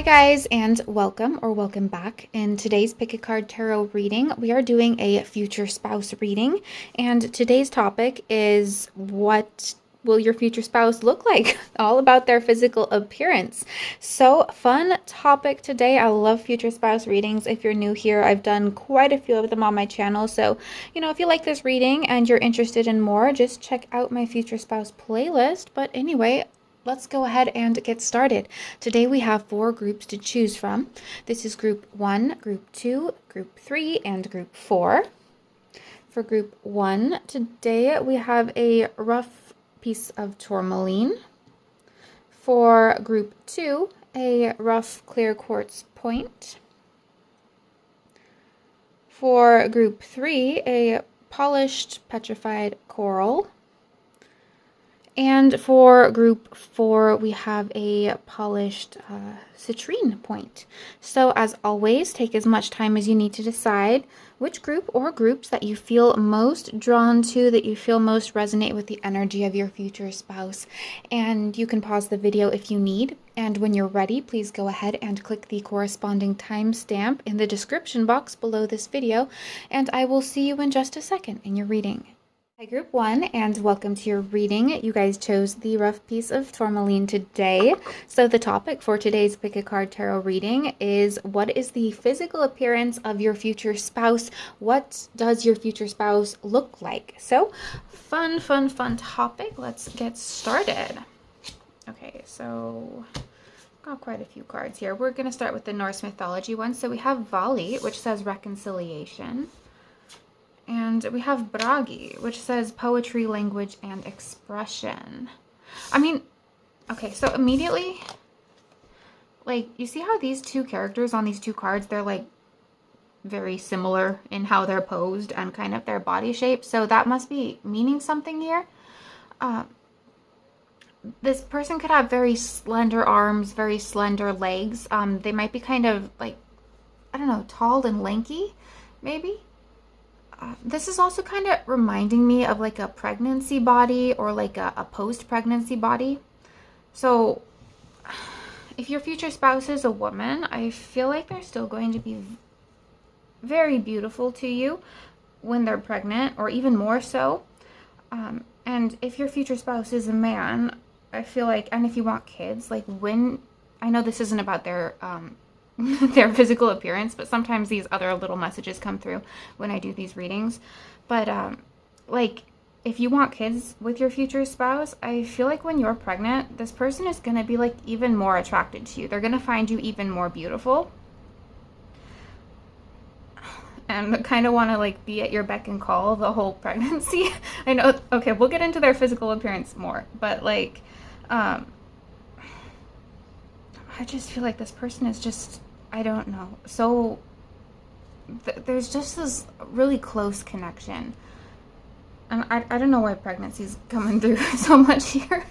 Hi guys, and welcome back. In today's Pick a Card Tarot reading, we are doing a future spouse reading, and today's topic is what will your future spouse look like? All about their physical appearance. So fun topic today. I love future spouse readings. If you're new here, I've done quite a few of them on my channel. So, if you like this reading and you're interested in more, just check out my future spouse playlist. But anyway, let's go ahead and get started. Today we have 4 groups to choose from. This is group 1, group 2, group 3, and group 4. For group 1, today we have a rough piece of tourmaline. For group 2, a rough clear quartz point. For group 3, a polished petrified coral. And for group 4, we have a polished citrine point. So as always, take as much time as you need to decide which group or groups that you feel most drawn to, that you feel most resonate with the energy of your future spouse. And you can pause the video if you need. And when you're ready, please go ahead and click the corresponding timestamp in the description box below this video. And I will see you in just a second in your reading. Hi group 1, and welcome to your reading. You guys chose the rough piece of tourmaline today. So the topic for today's Pick a Card Tarot reading is, what is the physical appearance of your future spouse? What does your future spouse look like? So fun topic. Let's get started. Okay, so got quite a few cards here. We're going to start with the Norse mythology one. So we have Vali, which says reconciliation. And we have Bragi, which says poetry, language, and expression. Okay, so immediately, you see how these two characters on these two cards, they're, very similar in how they're posed and kind of their body shape. So that must be meaning something here. This person could have very slender arms, very slender legs. They might be kind of, tall and lanky, maybe. This is also kind of reminding me of a pregnancy body or a post-pregnancy body. So if your future spouse is a woman, I feel like they're still going to be very beautiful to you when they're pregnant, or even more so. And if your future spouse is a man, I feel like, and if you want kids, I know this isn't about their their physical appearance, but sometimes these other little messages come through when I do these readings. But if you want kids with your future spouse, I feel like when you're pregnant, this person is going to be even more attracted to you. They're going to find you even more beautiful and kind of want to be at your beck and call the whole pregnancy. I know, okay, we'll get into their physical appearance more, but I just feel like this person is just, I don't know. So there's just this really close connection. And I don't know why pregnancy's coming through so much here.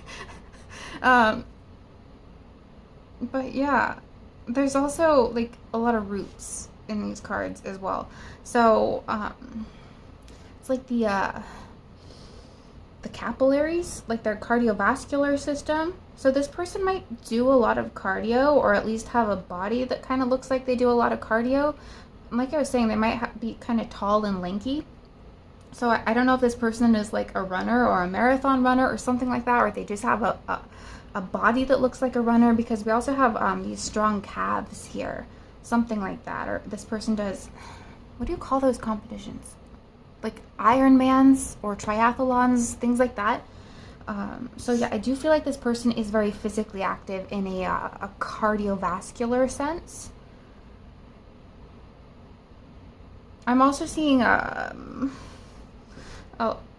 But yeah, there's also a lot of roots in these cards as well. So it's the capillaries, their cardiovascular system. So this person might do a lot of cardio, or at least have a body that kind of looks like they do a lot of cardio. Like I was saying, they might be kind of tall and lanky. So I don't know if this person is a runner or a marathon runner or something like that, or they just have a body that looks like a runner, because we also have these strong calves here, something like that. Or this person does, what do you call those competitions? Ironmans or triathlons, things like that. So yeah, I do feel like this person is very physically active in a cardiovascular sense. I'm also seeing a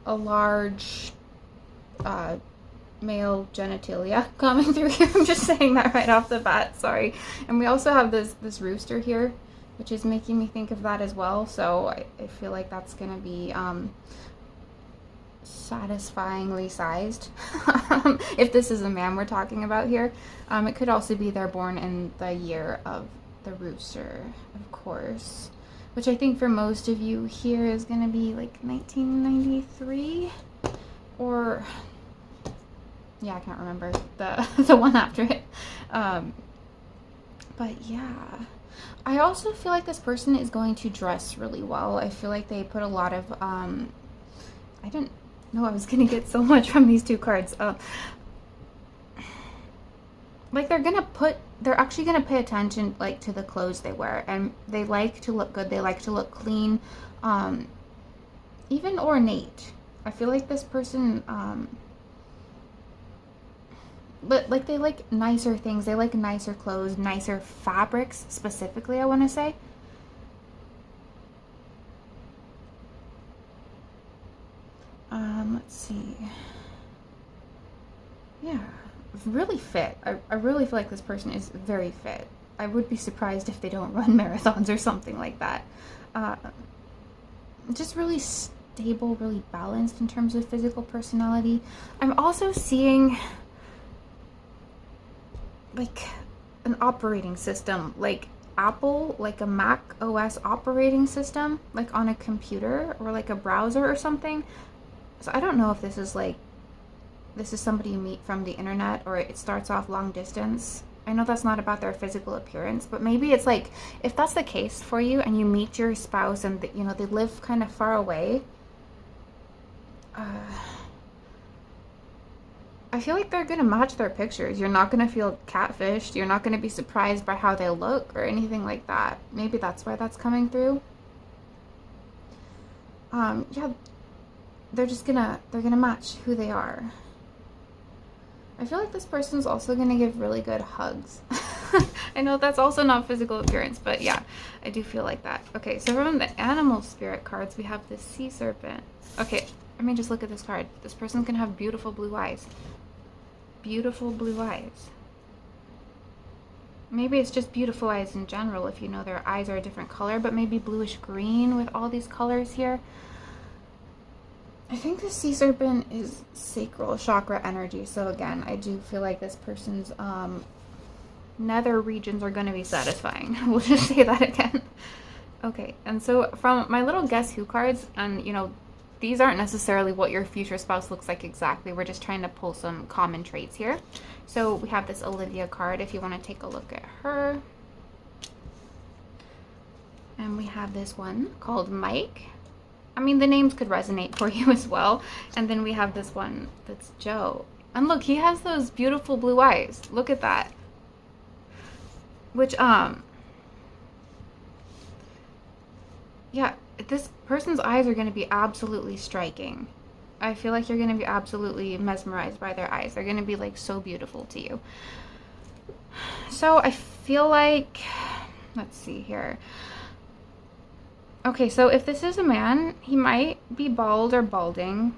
large male genitalia coming through here. I'm just saying that right off the bat, sorry. And we also have this rooster here, which is making me think of that as well. So I feel like that's going to be satisfyingly sized. If this is a man we're talking about here. It could also be they're born in the year of the rooster, of course, which I think for most of you here is going to be 1993, or yeah, I can't remember the one after it. But yeah, I also feel like this person is going to dress really well. I feel like they put a lot of, I didn't know I was going to get so much from these two cards. Like they're actually going to pay attention like to the clothes they wear, and they like to look good. They like to look clean, even ornate. I feel like this person, but like they like nicer things. They like nicer clothes, nicer fabrics specifically, I want to say. Let's see. Yeah, really fit. I really feel like this person is very fit. I would be surprised if they don't run marathons or something like that. Just really stable, really balanced in terms of physical personality. I'm also seeing like an operating system, like Apple, like a Mac OS operating system, like on a computer or like a browser or something. So I don't know if this is somebody you meet from the internet or it starts off long distance. I know that's not about their physical appearance, but maybe it's like if that's the case for you and you meet your spouse and they live kind of far away. I feel like they're gonna match their pictures. You're not gonna feel catfished. You're not gonna be surprised by how they look or anything like that. Maybe that's why that's coming through. Yeah, they're gonna match who they are. I feel like this person's also gonna give really good hugs. I know that's also not physical appearance, but yeah, I do feel like that. Okay, so from the animal spirit cards, we have the sea serpent. Okay, I mean, just look at this card. This person's gonna have beautiful blue eyes. Beautiful blue eyes. Maybe it's just beautiful eyes in general if you know their eyes are a different color, but maybe bluish green with all these colors here. I think the sea serpent is sacral chakra energy. So again, I do feel like this person's nether regions are going to be satisfying. We'll just say that again. Okay, and so from my little guess who cards, and these aren't necessarily what your future spouse looks like exactly. We're just trying to pull some common traits here. So we have this Olivia card if you want to take a look at her. And we have this one called Mike. I mean, the names could resonate for you as well. And then we have this one that's Joe. And look, he has those beautiful blue eyes. Look at that. Which, yeah, this person's eyes are going to be absolutely striking. I feel like you're going to be absolutely mesmerized by their eyes. They're going to be like so beautiful to you. So I feel like, let's see here. Okay, so if this is a man, he might be bald or balding.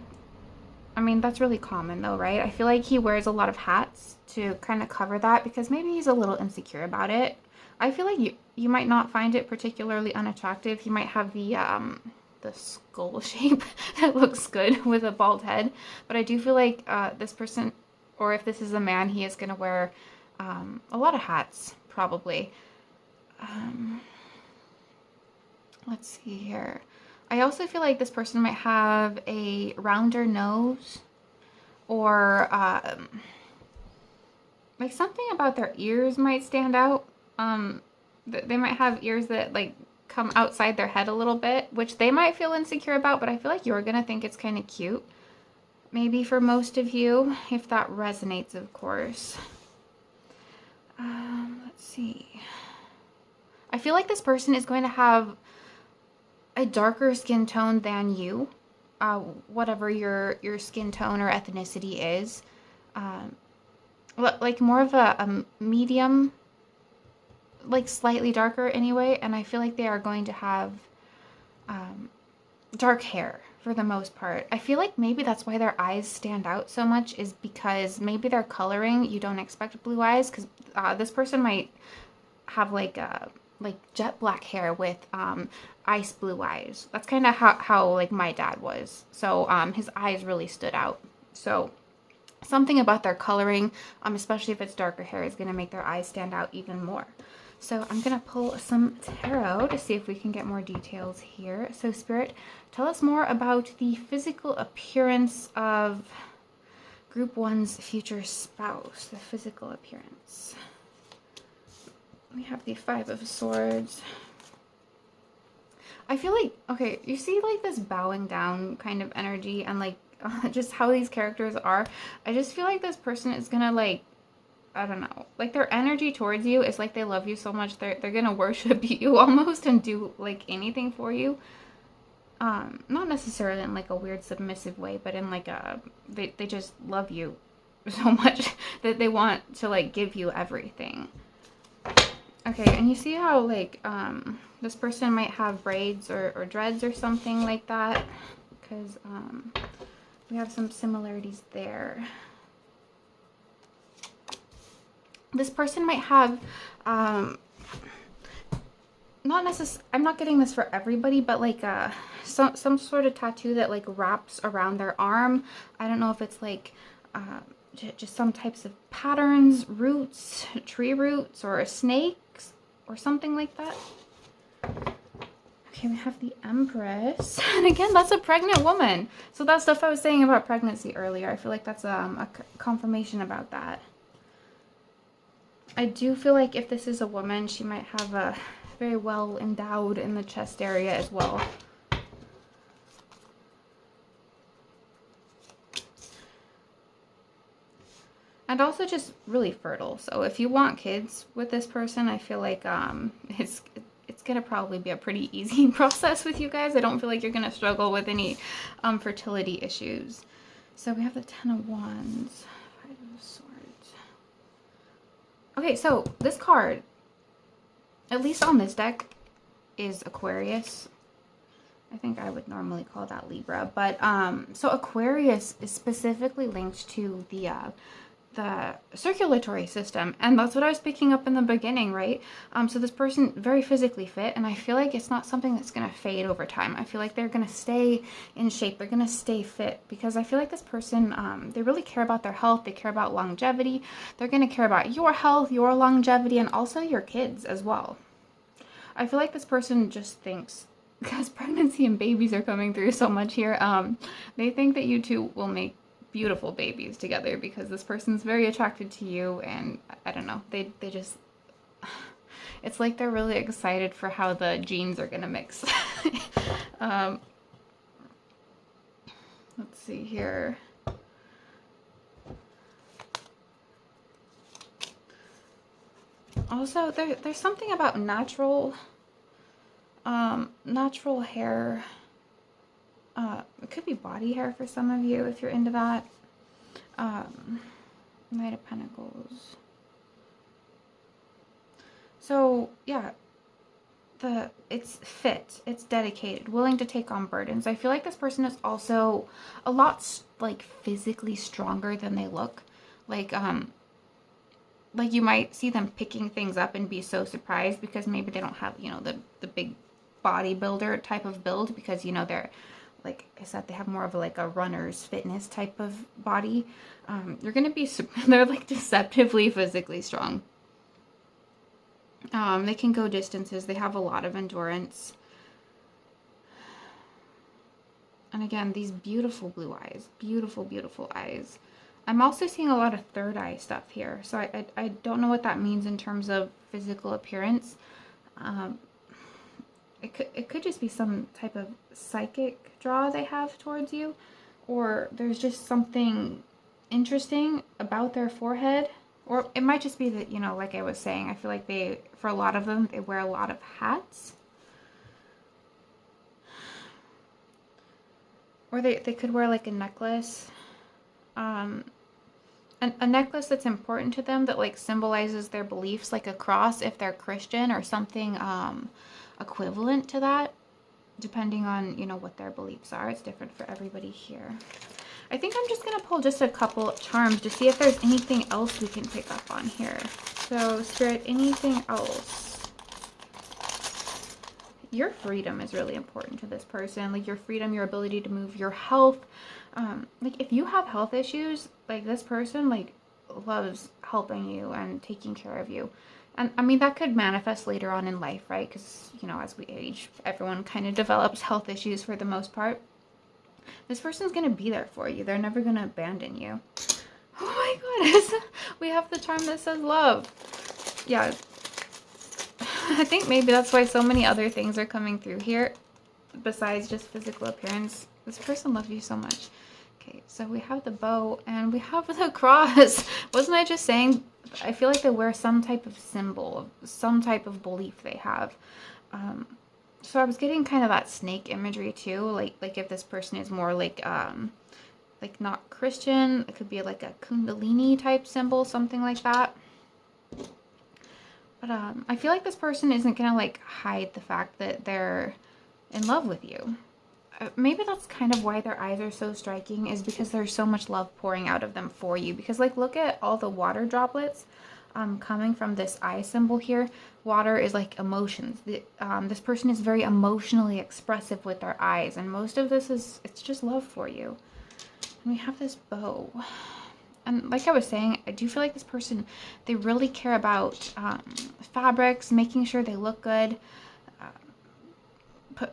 I mean, that's really common though, right? I feel like he wears a lot of hats to kind of cover that because maybe he's a little insecure about it. I feel like you might not find it particularly unattractive. He might have the skull shape that looks good with a bald head. But I do feel like this person, or if this is a man, he is going to wear a lot of hats, probably. Let's see here. I also feel like this person might have a rounder nose or like something about their ears might stand out. They might have ears that like come outside their head a little bit, which they might feel insecure about, but I feel like you're gonna think it's kind of cute. Maybe for most of you, if that resonates, of course. Let's see. I feel like this person is going to have a darker skin tone than you, whatever your skin tone or ethnicity is. Like more of a medium, like slightly darker anyway, and I feel like they are going to have dark hair for the most part. I feel like maybe that's why their eyes stand out so much, is because maybe their coloring, you don't expect blue eyes, because this person might have like jet black hair with ice blue eyes. That's kind of how like my dad was. So his eyes really stood out. So something about their coloring, especially if it's darker hair, is going to make their eyes stand out even more. So I'm going to pull some tarot to see if we can get more details here. So Spirit, tell us more about the physical appearance of Group 1's future spouse. The physical appearance. We have the Five of Swords. I feel like, okay, you see like this bowing down kind of energy and like just how these characters are. I just feel like this person is gonna like, I don't know, like their energy towards you is like they love you so much they're gonna worship you almost and do like anything for you. Not necessarily in like a weird submissive way, but in like a they just love you so much that they want to like give you everything. Okay, and you see how like this person might have braids or dreads or something like that, because we have some similarities there. This person might have not necessarily, I'm not getting this for everybody, but like some sort of tattoo that like wraps around their arm. I don't know if it's like just some types of patterns, roots, tree roots, or snakes, or something like that. Okay, we have the Empress. And again, that's a pregnant woman. So that stuff I was saying about pregnancy earlier, I feel like that's a confirmation about that. I do feel like if this is a woman, she might have a very well endowed in the chest area as well. And also just really fertile. So if you want kids with this person, I feel like it's gonna probably be a pretty easy process with you guys. I don't feel like you're gonna struggle with any fertility issues. So we have the Ten of Wands, Five of Swords. Okay, so this card, at least on this deck, is Aquarius. I think I would normally call that Libra, but so Aquarius is specifically linked to the circulatory system, and that's what I was picking up in the beginning, right? So this person very physically fit, and I feel like it's not something that's gonna fade over time. I feel like they're gonna stay in shape, they're gonna stay fit, because I feel like this person, they really care about their health, they care about longevity, they're gonna care about your health, your longevity, and also your kids as well. I feel like this person just thinks, because pregnancy and babies are coming through so much here, they think that you two will make beautiful babies together, because this person's very attracted to you, and I don't know, they just, it's like they're really excited for how the genes are gonna mix. Let's see here. Also, there's something about natural hair. It could be body hair for some of you if you're into that. Knight of Pentacles. So yeah, it's fit, it's dedicated, willing to take on burdens. I feel like this person is also a lot like physically stronger than they look. Like you might see them picking things up and be so surprised because maybe they don't have, you know, the big bodybuilder type of build, because, you know, they're, like I said, they have more of like a runner's fitness type of body. You're going to be, they're like deceptively physically strong. They can go distances. They have a lot of endurance. And again, these beautiful blue eyes, beautiful, beautiful eyes. I'm also seeing a lot of third eye stuff here. So I don't know what that means in terms of physical appearance. It could just be some type of psychic draw they have towards you, or there's just something interesting about their forehead, or it might just be that, you know, like I was saying, I feel like for a lot of them, they wear a lot of hats, or they could wear like a necklace, a necklace that's important to them, that like symbolizes their beliefs, like a cross if they're Christian, or something equivalent to that, depending on, you know, what their beliefs are. It's different for everybody here. I think I'm just going to pull just a couple charms to see if there's anything else we can pick up on here. So, Spirit, anything else? Your freedom is really important to this person. Like your freedom, your ability to move, your health. Like if you have health issues, like this person like loves helping you and taking care of you. And I mean, that could manifest later on in life, right? Because, you know, as we age, everyone kind of develops health issues for the most part. This person's going to be there for you. They're never going to abandon you. Oh my goodness. We have the charm that says love. Yeah. I think maybe that's why so many other things are coming through here besides just physical appearance. This person loves you so much. Okay, so we have the bow and we have the cross. Wasn't I just saying, I feel like they wear some type of symbol, some type of belief they have. So I was getting kind of that snake imagery too, like if this person is more like not Christian, it could be like a Kundalini type symbol, something like that. But I feel like this person isn't gonna like hide the fact that they're in love with you. Maybe that's kind of why their eyes are so striking, is because there's so much love pouring out of them for you. Because like, look at all the water droplets coming from this eye symbol here. Water is like emotions. This person is very emotionally expressive with their eyes, and most of this it's just love for you. And we have this bow. And like I was saying, I do feel like this person, they really care about fabrics, making sure they look good,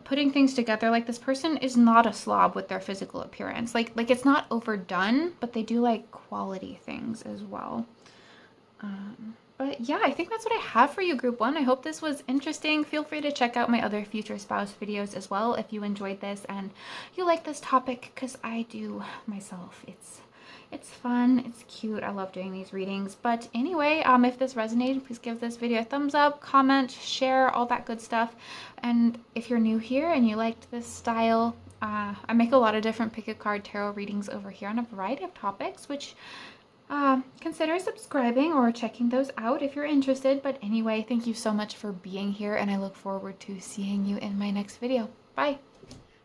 putting things together. Like, this person is not a slob with their physical appearance. Like it's not overdone, but they do like quality things as well. But yeah, I think that's what I have for you, Group 1. I hope this was interesting. Feel free to check out my other future spouse videos as well if you enjoyed this and you like this topic, because I do myself. It's fun, it's cute, I love doing these readings. But anyway, if this resonated, please give this video a thumbs up, comment, share, all that good stuff. And if you're new here and you liked this style, I make a lot of different pick a card tarot readings over here on a variety of topics, which consider subscribing or checking those out if you're interested. But anyway, thank you so much for being here, and I look forward to seeing you in my next video. Bye!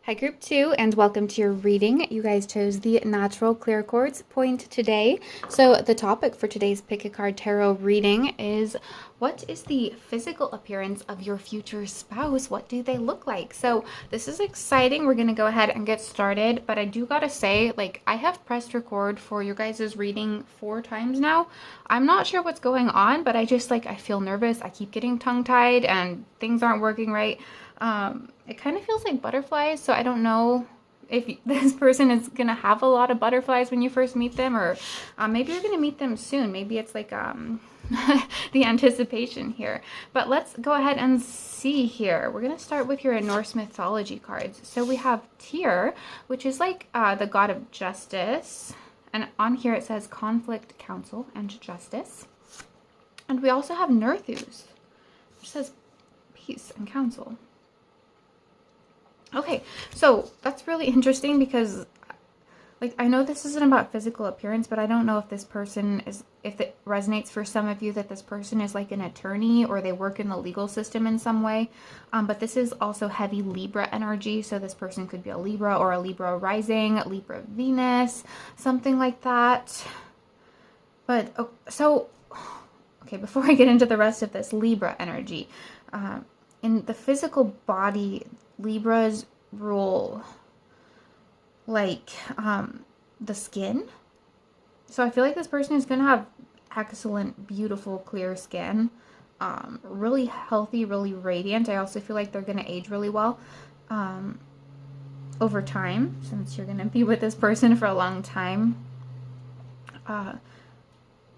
Hi Group 2, and welcome to your reading. You guys chose the Natural Clear Quartz point today. So the topic for today's Pick a Card Tarot reading is, what is the physical appearance of your future spouse? What do they look like? So this is exciting. We're going to go ahead and get started, but I do gotta say, like, I have pressed record for your guys' reading 4 times now. I'm not sure what's going on, but I just, like, I feel nervous. I keep getting tongue-tied and things aren't working right. It kind of feels like butterflies, so I don't know if this person is gonna have a lot of butterflies when you first meet them, or maybe you're gonna meet them soon. Maybe it's like the anticipation here. But let's go ahead and see here. We're gonna start with your Norse mythology cards. So we have Tyr, which is like the god of justice, and on here it says conflict, counsel, and justice. And we also have Nerthus, which says peace and counsel. Okay, so that's really interesting because, like, I know this isn't about physical appearance, but I don't know if this person is, if it resonates for some of you that this person is like an attorney or they work in the legal system in some way. But this is also heavy Libra energy, so this person could be a Libra or a Libra rising, Libra Venus, something like that. But, okay, before I get into the rest of this Libra energy, in the physical body, Libras rule like the skin. So I feel like this person is going to have excellent, beautiful, clear skin. Really healthy, really radiant. I also feel like they're going to age really well over time, since you're going to be with this person for a long time.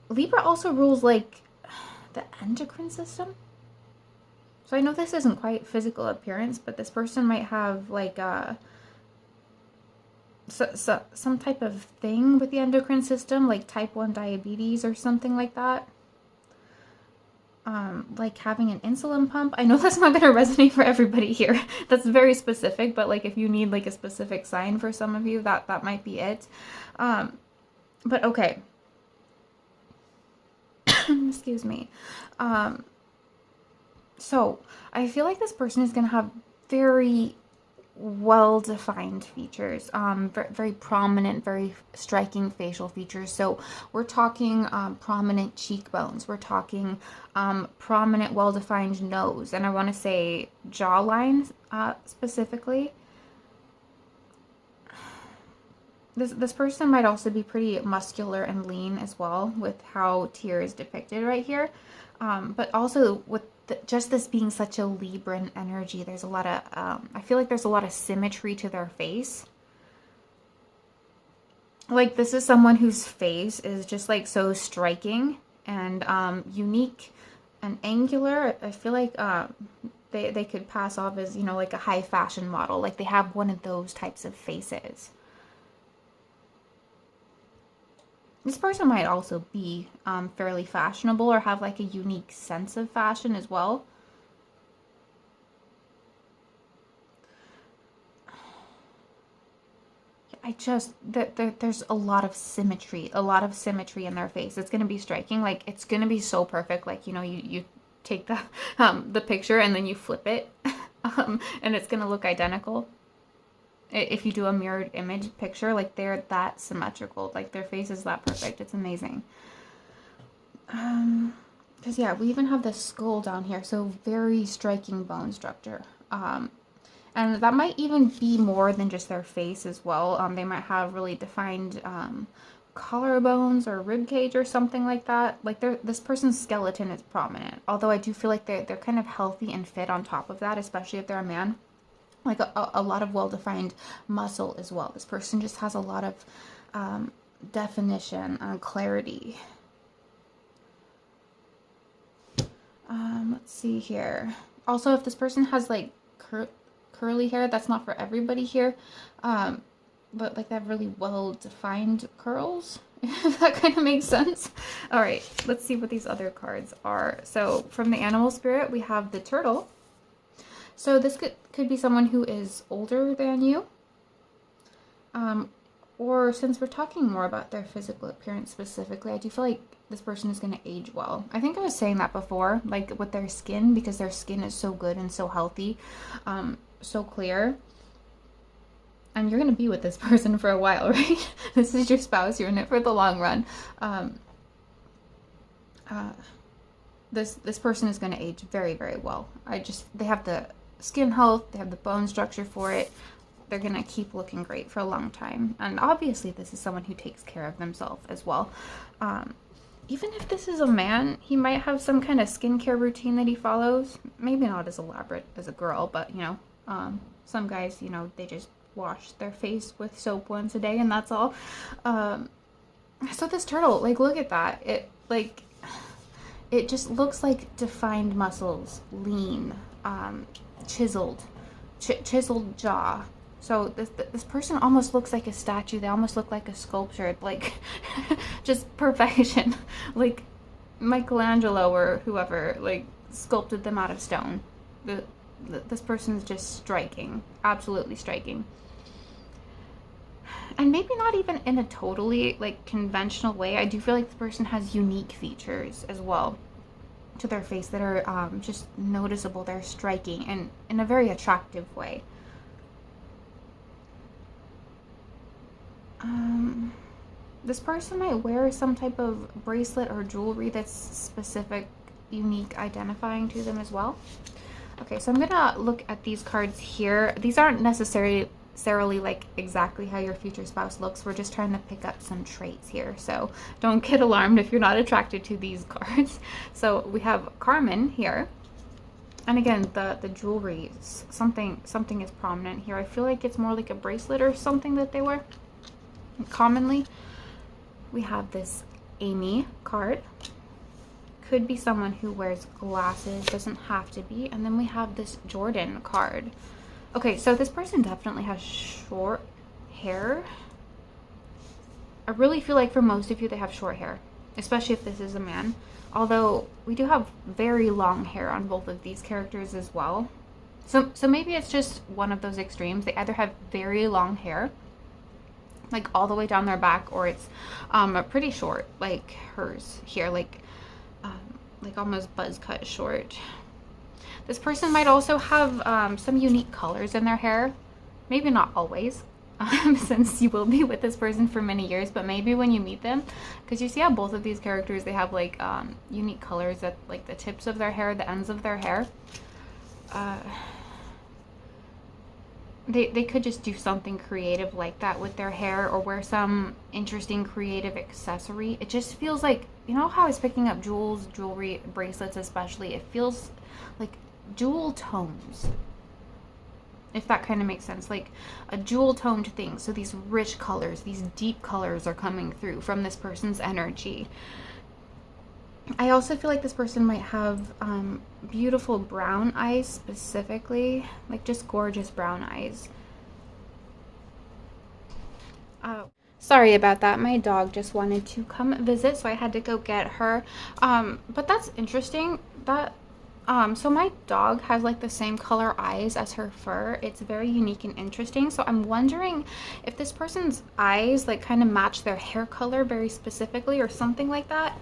Libra also rules like the endocrine system. So I know this isn't quite physical appearance, but this person might have like some type of thing with the endocrine system, like type 1 diabetes or something like that. Like having an insulin pump. I know that's not going to resonate for everybody here. That's very specific, but like if you need like a specific sign for some of you, that might be it. But okay. Excuse me. So I feel like this person is going to have very well-defined features, very prominent, very striking facial features. So we're talking prominent cheekbones. We're talking prominent, well-defined nose. And I want to say jawline specifically. This person might also be pretty muscular and lean as well, with how Tyr is depicted right here. But also with just this being such a Libran energy, there's a lot of, I feel like there's a lot of symmetry to their face. Like, this is someone whose face is just like so striking and unique and angular. I feel like they could pass off as, you know, like a high fashion model. Like they have one of those types of faces. This person might also be fairly fashionable or have like a unique sense of fashion as well. There's a lot of symmetry, in their face. It's gonna be striking. Like it's gonna be so perfect. Like, you know, you take the picture and then you flip it, and it's gonna look identical. If you do a mirrored image picture, like they're that symmetrical. Like their face is that perfect. It's amazing. Because yeah, we even have the skull down here, so very striking bone structure. And that might even be more than just their face as well. They might have really defined collarbones or rib cage or something like that. Like this person's skeleton is prominent. Although I do feel like they're kind of healthy and fit on top of that, especially if they're a man. Like a lot of well-defined muscle as well. This person just has a lot of definition and clarity. Let's see here. Also, if this person has like curly hair, that's not for everybody here, but like they have really well-defined curls, if that kind of makes sense. All right, let's see what these other cards are. So from the animal spirit, we have the turtle. So this could be someone who is older than you, or since we're talking more about their physical appearance specifically, I do feel like this person is going to age well. I think I was saying that before, like with their skin, because their skin is so good and so healthy, so clear. And you're going to be with this person for a while, right? This is your spouse. You're in it for the long run. This person is going to age very, very well. They have the skin health, they have the bone structure for it. They're going to keep looking great for a long time. And obviously this is someone who takes care of themselves as well. Even if this is a man, he might have some kind of skincare routine that he follows. Maybe not as elaborate as a girl, but you know, some guys, you know, they just wash their face with soap once a day and that's all. So this turtle, like, look at that. It just looks like defined muscles, lean, chiseled jaw. So this person almost looks like a statue. They almost look like a sculpture, like just perfection. Like Michelangelo or whoever like sculpted them out of stone. This person is just striking, absolutely striking. And maybe not even in a totally like conventional way. I do feel like this person has unique features as well to their face that are just noticeable. They're striking and in a very attractive way. This person might wear some type of bracelet or jewelry that's specific, unique, identifying to them as well. Okay, so I'm gonna look at these cards here. These aren't necessarily like exactly how your future spouse looks. We're just trying to pick up some traits here, so don't get alarmed if you're not attracted to these cards. So we have Carmen here, and again the jewelry, something is prominent here. I feel like it's more like a bracelet or something that they wear commonly. We have this Amy card. Could be someone who wears glasses, doesn't have to be. And then we have this Jordan card. Okay, so this person definitely has short hair. I really feel like for most of you, they have short hair, especially if this is a man. Although we do have very long hair on both of these characters as well. So maybe it's just one of those extremes. They either have very long hair, like all the way down their back, or it's pretty short, like hers here, like almost buzz cut short. This person might also have some unique colors in their hair. Maybe not always, since you will be with this person for many years, but maybe when you meet them, because you see how both of these characters, they have like unique colors at like the tips of their hair, the ends of their hair. They could just do something creative like that with their hair, or wear some interesting creative accessory. It just feels like, you know how I was picking up jewels, jewelry, bracelets especially, it feels like jewel tones, if that kind of makes sense, like a jewel toned thing. So these rich colors, these deep colors are coming through from this person's energy. I also feel like this person might have beautiful brown eyes specifically, like just gorgeous brown eyes. Sorry about that. My dog just wanted to come visit, so I had to go get her. But that's interesting. So my dog has like the same color eyes as her fur. It's very unique and interesting. So I'm wondering if this person's eyes like kind of match their hair color very specifically or something like that.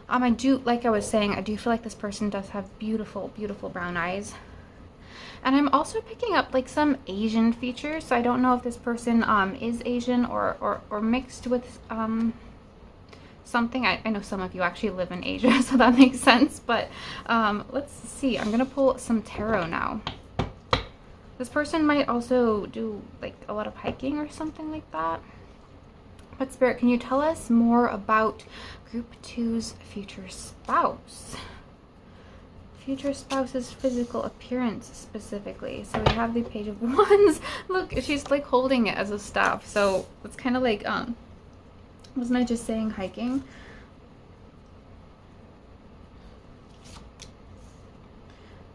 I do, like I was saying, I do feel like this person does have beautiful, beautiful brown eyes. And I'm also picking up like some Asian features. So I don't know if this person is Asian or mixed with something. I know some of you actually live in Asia, so that makes sense. But let's see. I'm going to pull some tarot now. This person might also do like a lot of hiking or something like that. But Spirit, can you tell us more about Group 2's future spouse? Future spouse's physical appearance specifically. So we have the Page of Wands. Look, she's like holding it as a staff. So it's kind of like, wasn't I just saying hiking?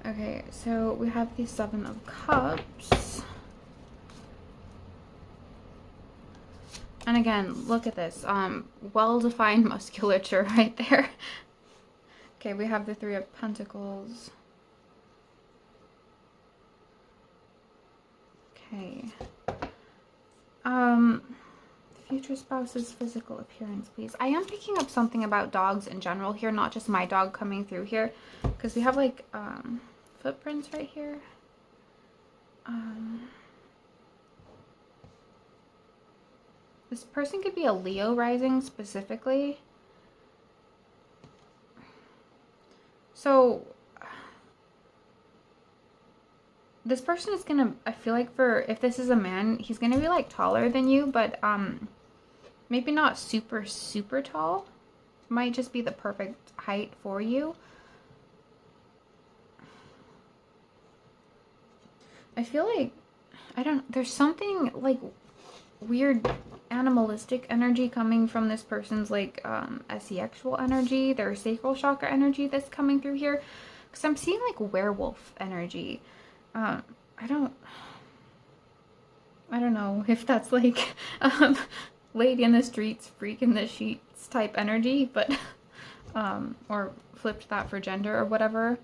Okay, so we have the Seven of Cups. And again, look at this. Well-defined musculature right there. Okay, we have the Three of Pentacles. Okay. Future spouse's physical appearance, please. I am picking up something about dogs in general here, not just my dog coming through here, because we have like footprints right here. This person could be a Leo rising specifically. So this person is gonna, I feel like if this is a man, he's gonna be like taller than you, but maybe not super, super tall. Might just be the perfect height for you. I feel like, there's something like weird animalistic energy coming from this person's like sexual energy, their sacral chakra energy that's coming through here. Because I'm seeing like werewolf energy. I don't know if that's like lady in the streets, freak in the sheets type energy, but or flipped that for gender or whatever.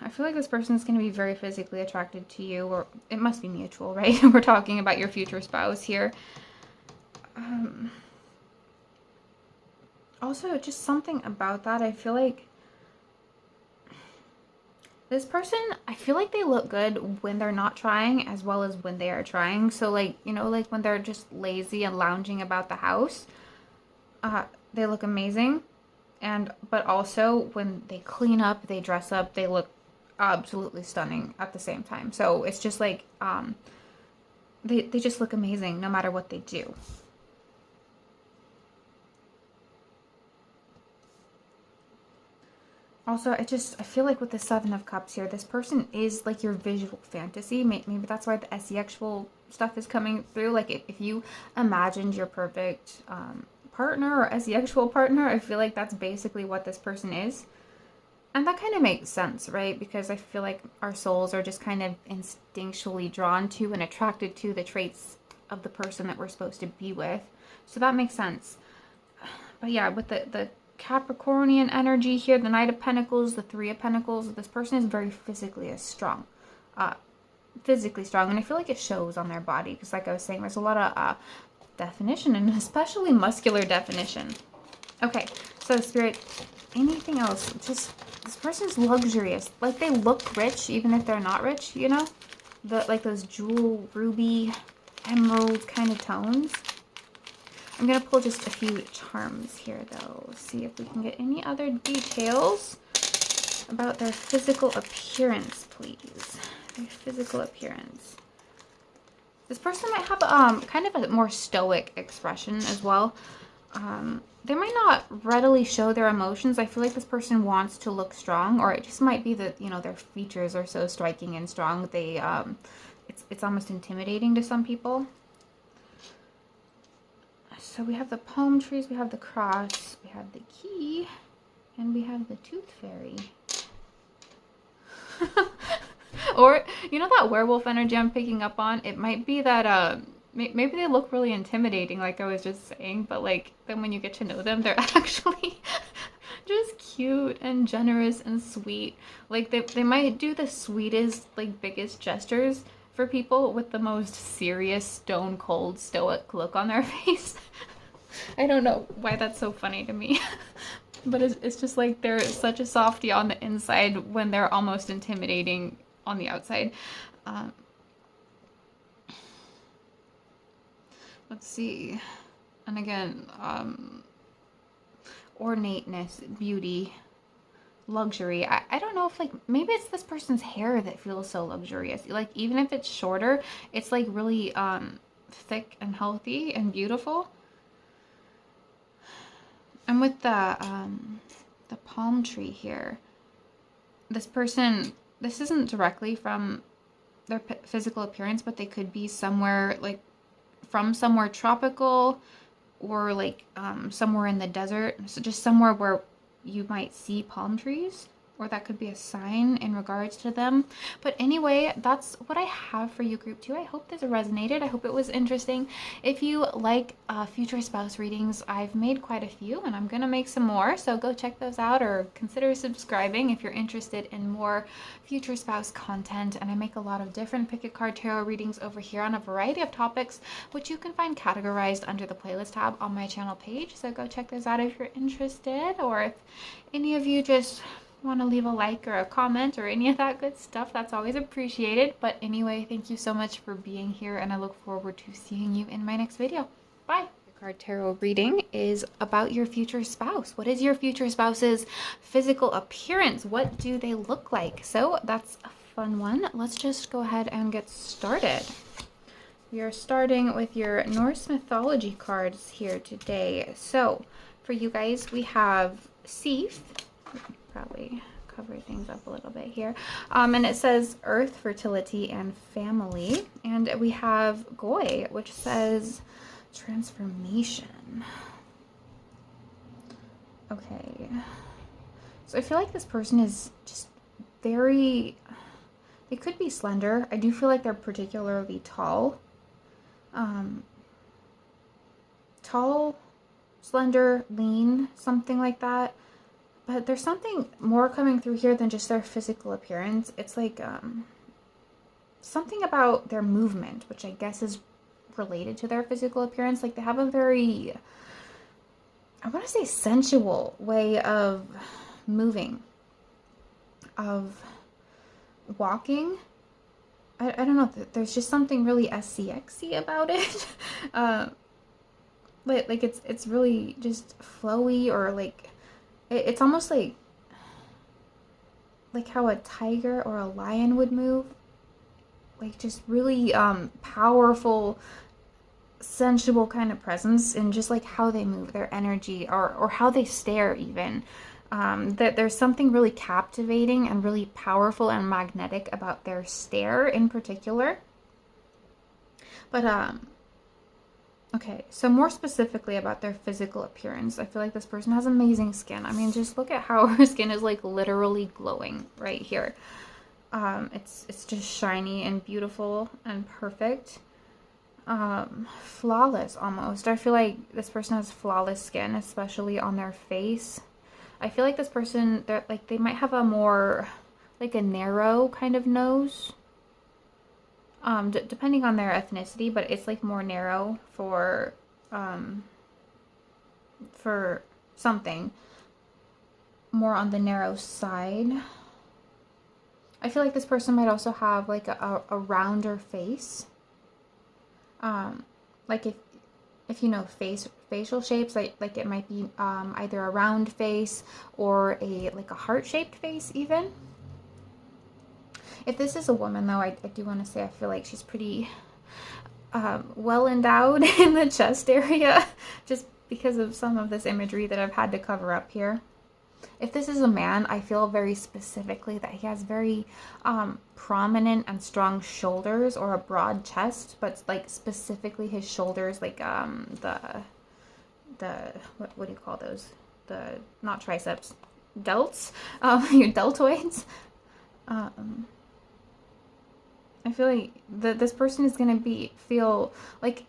I feel like this person's going to be very physically attracted to you, or it must be mutual, right? We're talking about your future spouse here. Also, just something about that, I feel like this person, I feel like they look good when they're not trying as well as when they are trying. So like, you know, like when they're just lazy and lounging about the house, they look amazing. But also when they clean up, they dress up, they look absolutely stunning at the same time. So it's just like, they just look amazing no matter what they do. Also, I feel like with the Seven of Cups here, this person is like your visual fantasy. Maybe that's why the sexual stuff is coming through. Like if you imagined your perfect partner or sexual partner, I feel like that's basically what this person is. And that kind of makes sense, right? Because I feel like our souls are just kind of instinctually drawn to and attracted to the traits of the person that we're supposed to be with. So that makes sense. But yeah, with the Capricornian energy here, the Knight of Pentacles, the Three of Pentacles, this person is very physically strong. Physically strong. And I feel like it shows on their body. Because like I was saying, there's a lot of definition, and especially muscular definition. Okay, so Spirit, anything else? Just, this person's luxurious. Like they look rich even if they're not rich, you know? Like those jewel, ruby, emerald kind of tones. I'm going to pull just a few charms here, though. See if we can get any other details about their physical appearance, please. Their physical appearance. This person might have kind of a more stoic expression as well. They might not readily show their emotions. I feel like this person wants to look strong, or it just might be that, you know, their features are so striking and strong. They, it's almost intimidating to some people. So we have the palm trees, we have the cross, we have the key. And we have the Tooth Fairy. Or, you know that werewolf energy I'm picking up on? It might be that, maybe they look really intimidating, like I was just saying, but like, then when you get to know them, they're actually just cute and generous and sweet. Like, they might do the sweetest, like, biggest gestures for people with the most serious, stone cold, stoic look on their face. I don't know why that's so funny to me. But it's just like they're such a softie on the inside when they're almost intimidating on the outside. Let's see. And again, ornateness, beauty, luxury. I don't know if, like, maybe it's this person's hair that feels so luxurious. Like, even if it's shorter, it's like really thick and healthy and beautiful. And with the palm tree here, this person, this isn't directly from their physical appearance, but they could be somewhere, like, from somewhere tropical, or like somewhere in the desert. So just somewhere where you might see palm trees, or that could be a sign in regards to them. But anyway, that's what I have for you, group 2. I hope this resonated. I hope it was interesting. If you like future spouse readings, I've made quite a few, and I'm gonna make some more, so go check those out, or consider subscribing if you're interested in more future spouse content. And I make a lot of different pick a card tarot readings over here on a variety of topics, which you can find categorized under the playlist tab on my channel page. So go check those out if you're interested, or if any of you just want to leave a like or a comment or any of that good stuff, that's always appreciated. But anyway, thank you so much for being here, and I look forward to seeing you in my next video. Bye. The card tarot reading is about your future spouse. What is your future spouse's physical appearance? What do they look like? So that's a fun one. Let's just go ahead and get started. We are starting with your Norse mythology cards here today. So for you guys, we have Sif. Probably cover things up a little bit here. And it says earth, fertility, and family. And we have Goy, which says transformation. Okay. So I feel like this person is just very, they could be slender. I do feel like they're particularly tall. Tall, slender, lean, something like that. But there's something more coming through here than just their physical appearance. It's like something about their movement, which I guess is related to their physical appearance. Like, they have a very, I want to say, sensual way of moving, of walking. I don't know. There's just something really SCXy about it. Like it's really just flowy, or like, it's almost like how a tiger or a lion would move. Like, just really powerful, sensual kind of presence, and just like how they move, their energy, or how they stare even. That there's something really captivating and really powerful and magnetic about their stare in particular. But okay, so more specifically about their physical appearance, I feel like this person has amazing skin. I mean, just look at how her skin is like literally glowing right here. It's just shiny and beautiful and perfect. Flawless almost. I feel like this person has flawless skin, especially on their face. I feel like this person, they might have a more, like, a narrow kind of nose. Depending on their ethnicity, but it's like more narrow for something more on the narrow side. I feel like this person might also have like a rounder face. Like if you know facial shapes, like it might be either a round face or a heart-shaped face even. If this is a woman, though, I do want to say I feel like she's pretty well endowed in the chest area, just because of some of this imagery that I've had to cover up here. If this is a man, I feel very specifically that he has very prominent and strong shoulders, or a broad chest, but like specifically his shoulders, like the what do you call those? The, not triceps, delts, your deltoids. Um, I feel like this person is gonna feel like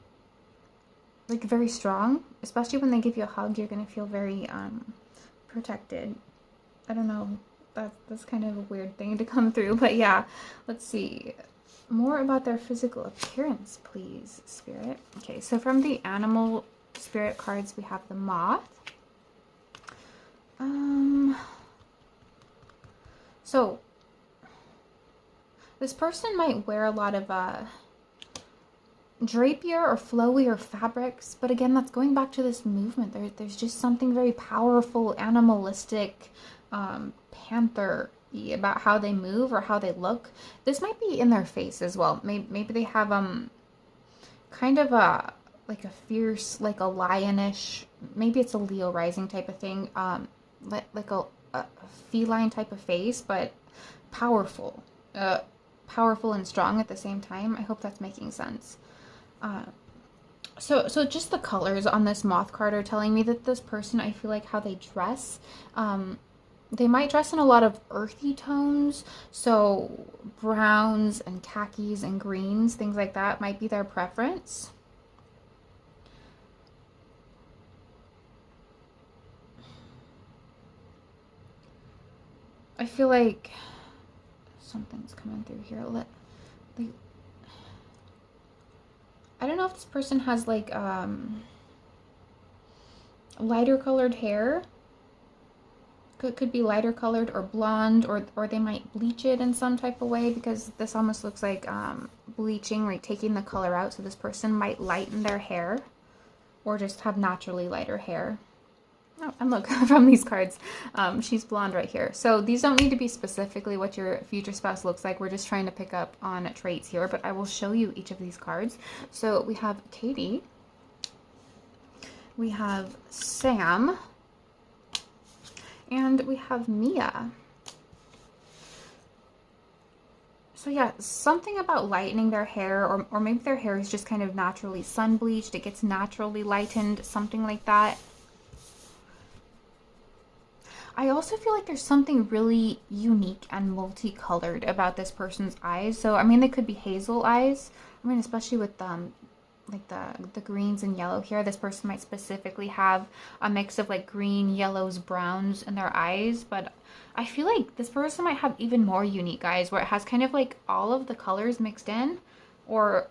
very strong, especially when they give you a hug. You're gonna feel very protected. I don't know. That's kind of a weird thing to come through, but yeah. Let's see. More about their physical appearance, please, Spirit. Okay, so from the animal spirit cards, we have the moth. So this person might wear a lot of drapier or flowier fabrics, but again, that's going back to this movement. There's just something very powerful, animalistic, panther about how they move or how they look. This might be in their face as well. Maybe they have kind of like a fierce, like a lionish, maybe it's a Leo rising type of thing, like a feline type of face, but powerful, powerful and strong at the same time. I hope that's making sense. So just the colors on this moth card are telling me that this person, I feel like how they dress, they might dress in a lot of earthy tones, so browns and khakis and greens, things like that might be their preference. I feel like something's coming through here. I don't know if this person has like lighter colored hair. Could be lighter colored or blonde, or they might bleach it in some type of way, because this almost looks like bleaching, like taking the color out. So this person might lighten their hair or just have naturally lighter hair. Oh, and look, from these cards, she's blonde right here. So these don't need to be specifically what your future spouse looks like. We're just trying to pick up on traits here, but I will show you each of these cards. So we have Katie, we have Sam, and we have Mia. So yeah, something about lightening their hair, or maybe their hair is just kind of naturally sun bleached. It gets naturally lightened, something like that. I also feel like there's something really unique and multicolored about this person's eyes. So, I mean, they could be hazel eyes. I mean, especially with like the greens and yellow here. This person might specifically have a mix of like green, yellows, browns in their eyes. But I feel like this person might have even more unique eyes where it has kind of like all of the colors mixed in. Or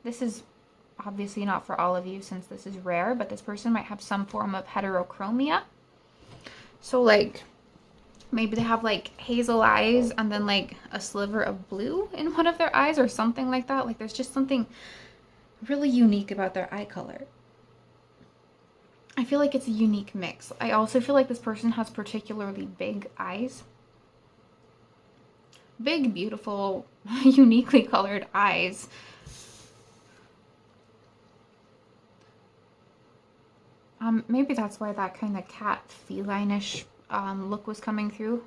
this is obviously not for all of you since this is rare, but this person might have some form of heterochromia. So like maybe they have like hazel eyes and then like a sliver of blue in one of their eyes or something like that. Like there's just something really unique about their eye color. I feel like it's a unique mix. I also feel like this person has particularly big eyes. Big, beautiful, uniquely colored eyes. Maybe that's why that kind of cat feline-ish look was coming through.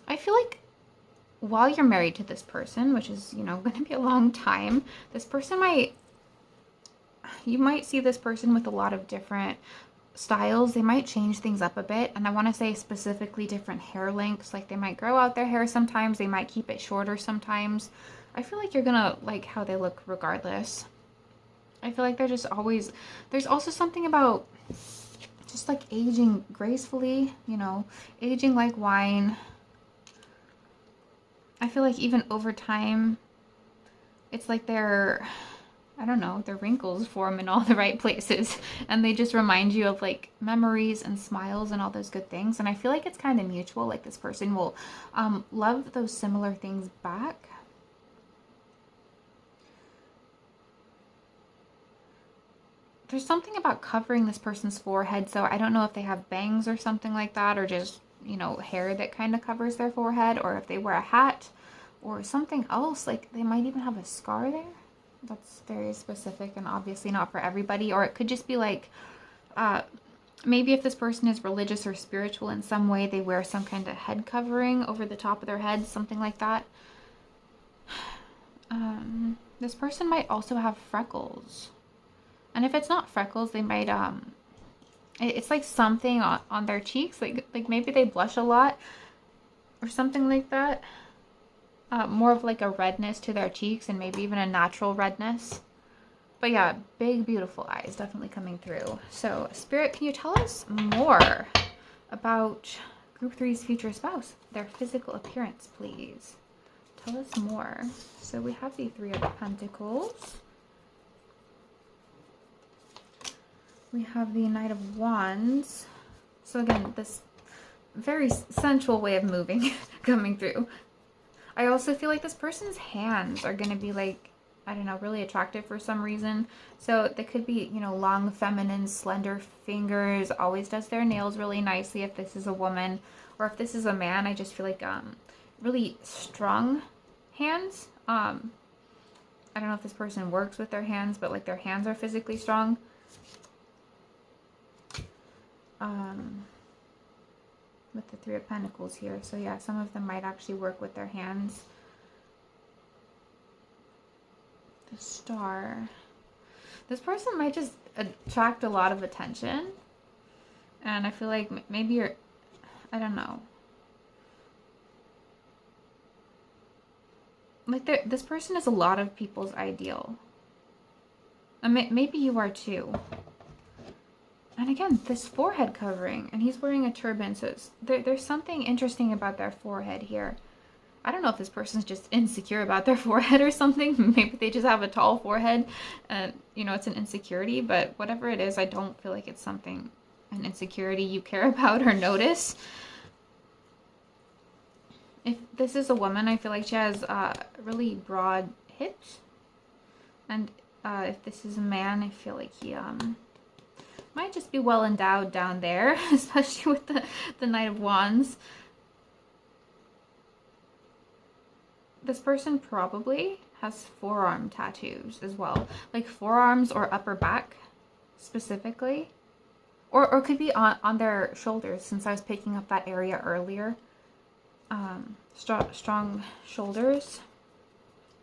I feel like while you're married to this person, which is, you know, going to be a long time, this person you might see this person with a lot of different styles. They might change things up a bit, and I want to say specifically different hair lengths. Like they might grow out their hair sometimes, they might keep it shorter sometimes. I feel like you're gonna like how they look regardless. I feel like they're just always, there's also something about just like aging gracefully, you know, aging like wine. I feel like even over time, it's like I don't know, their wrinkles form in all the right places, and they just remind you of like memories and smiles and all those good things. And I feel like it's kind of mutual, like this person will love those similar things back. There's something about covering this person's forehead, so I don't know if they have bangs or something like that, or just, you know, hair that kind of covers their forehead, or if they wear a hat or something else. Like they might even have a scar there. That's very specific and obviously not for everybody. Or it could just be like maybe if this person is religious or spiritual in some way, they wear some kind of head covering over the top of their head, something like that. This person might also have freckles. And if it's not freckles, they might It's like something on their cheeks, like maybe they blush a lot or something like that. More of like a redness to their cheeks and maybe even a natural redness. But yeah, big, beautiful eyes definitely coming through. So, Spirit, can you tell us more about Group Three's future spouse? Their physical appearance, please. Tell us more. So we have the Three of Pentacles. We have the Knight of Wands. So again, this very sensual way of moving coming through. I also feel like this person's hands are going to be like, I don't know, really attractive for some reason. So they could be, you know, long, feminine, slender fingers, always does their nails really nicely if this is a woman. Or if this is a man, I just feel like really strong hands. I don't know if this person works with their hands, but like their hands are physically strong. With the Three of Pentacles here. So yeah, some of them might actually work with their hands. The Star. This person might just attract a lot of attention. And I feel like maybe you're, I don't know. Like this person is a lot of people's ideal. And maybe you are too. And again, this forehead covering, and he's wearing a turban, so there's something interesting about their forehead here. I don't know if this person's just insecure about their forehead or something. Maybe they just have a tall forehead and, you know, it's an insecurity, but whatever it is, I don't feel like it's something, an insecurity you care about or notice. If this is a woman, I feel like she has really broad hips. And if this is a man, I feel like he might just be well endowed down there, especially with the Knight of Wands. This person probably has forearm tattoos as well, like forearms or upper back specifically, or could be on their shoulders, since I was picking up that area earlier. Strong shoulders.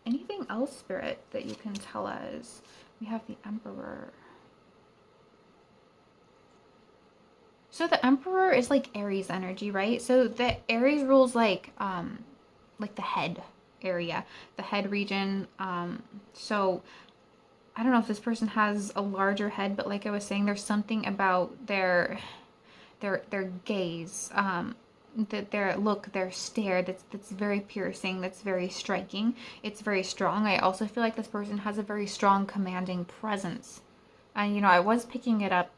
Anything else, Spirit, that you can tell us? We have the Emperor. So the Emperor is like Aries energy, right? So the Aries rules like the head area, the head region. So I don't know if this person has a larger head, but like I was saying, there's something about their gaze, their look, their stare that's very piercing, that's very striking. It's very strong. I also feel like this person has a very strong, commanding presence. And you know, I was picking it up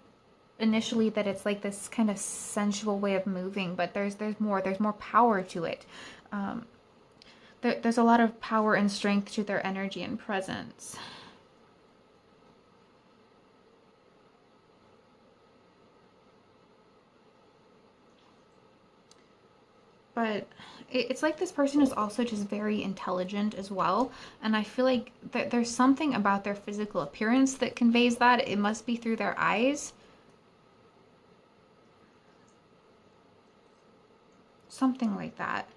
initially that it's like this kind of sensual way of moving, but there's more power to it. There's a lot of power and strength to their energy and presence. But it's like this person is also just very intelligent as well. And I feel like there's something about their physical appearance that conveys that. It must be through their eyes. Something like that.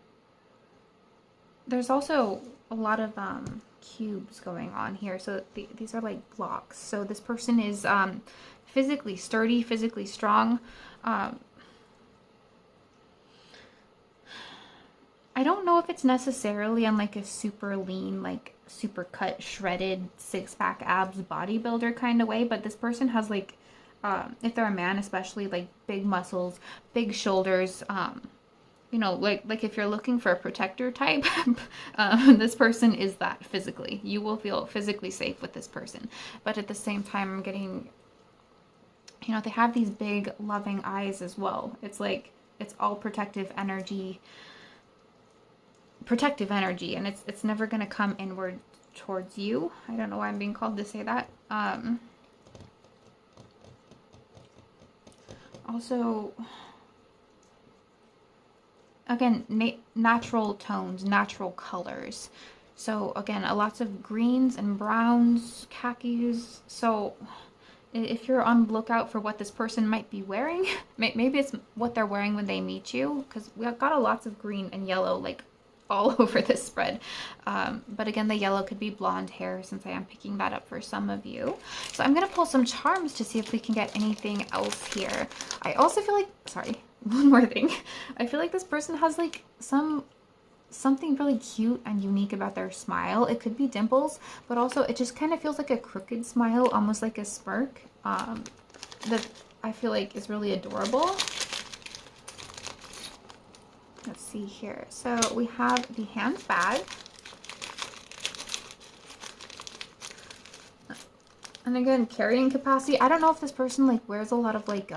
There's also a lot of cubes going on here. So these are like blocks. So this person is physically sturdy, physically strong. I don't know if it's necessarily on like a super lean, like super cut, shredded, six-pack abs bodybuilder kind of way, but this person has like, if they're a man especially, like big muscles, big shoulders, you know, like if you're looking for a protector type, this person is that physically. You will feel physically safe with this person. But at the same time, I'm getting, you know, they have these big loving eyes as well. It's like, it's all protective energy, and it's never going to come inward towards you. I don't know why I'm being called to say that. Also, again, natural tones, natural colors. So again, lots of greens and browns, khakis. So if you're on the lookout for what this person might be wearing, maybe it's what they're wearing when they meet you, because we got lots of green and yellow, like all over this spread. But again, the yellow could be blonde hair since I am picking that up for some of you. So I'm going to pull some charms to see if we can get anything else here. I also feel like, sorry, one more thing. I feel like this person has like something really cute and unique about their smile. It could be dimples, but also it just kind of feels like a crooked smile, almost like a smirk, that I feel like is really adorable. Let's see here. So we have the handbag. And again, carrying capacity. I don't know if this person like wears a lot of like